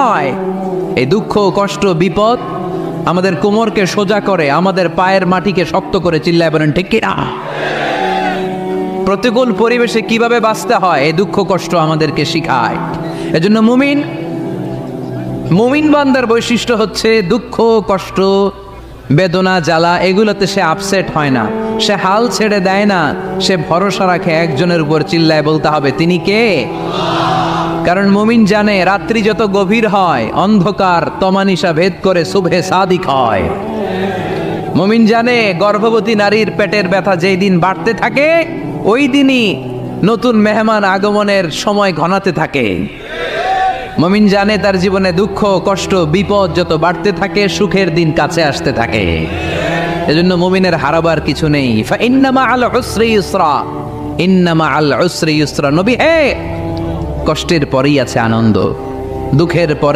হয়। এই দুঃখ, কষ্ট, বিপদ আমাদের কোমরকে সোজা করে, আমাদের পায়ের মাটিকে শক্ত করে। চিল্লায় বলেন ঠিক কিনা? প্রতিকূল পরিবেশে কিভাবে বাঁচতে হয় এই দুঃখ কষ্ট আমাদেরকে শিখায়। এজন্য মুমিন বান্দার বৈশিষ্ট্য হচ্ছে দুঃখ কষ্ট বেদনা জ্বালা এগুলোতে সে আপসেট হয় না, সে হাল ছেড়ে দেয় না, সে ভরসা রাখে একজনের উপর। চিল্লায় বলতে হবে তিনি কে? কারণ মুমিন জানে রাত্রি যত গভীর হয় অন্ধকার তমানিসা ভেদ করে সুবহে সাদিক হয়। মুমিন জানে গর্ভবতী নারীর পেটের ব্যথা যেই দিন বাড়তে থাকে ওই দিনই নতুন মেহমান আগমনের সময় ঘনাতে থাকে। মুমিন জানে তার জীবনে দুঃখ কষ্ট বিপদ যত বাড়তে থাকে সুখের দিন কাছে আসতে থাকে। এজন্য মুমিনের হারাবার কিছু নেই। ইন্না মাআল উসরি ইউসরা, ইন্না মাআল উসরি ইউসরা। নবী হে, কষ্টের পরেই আছে আনন্দ, দুঃখের পরে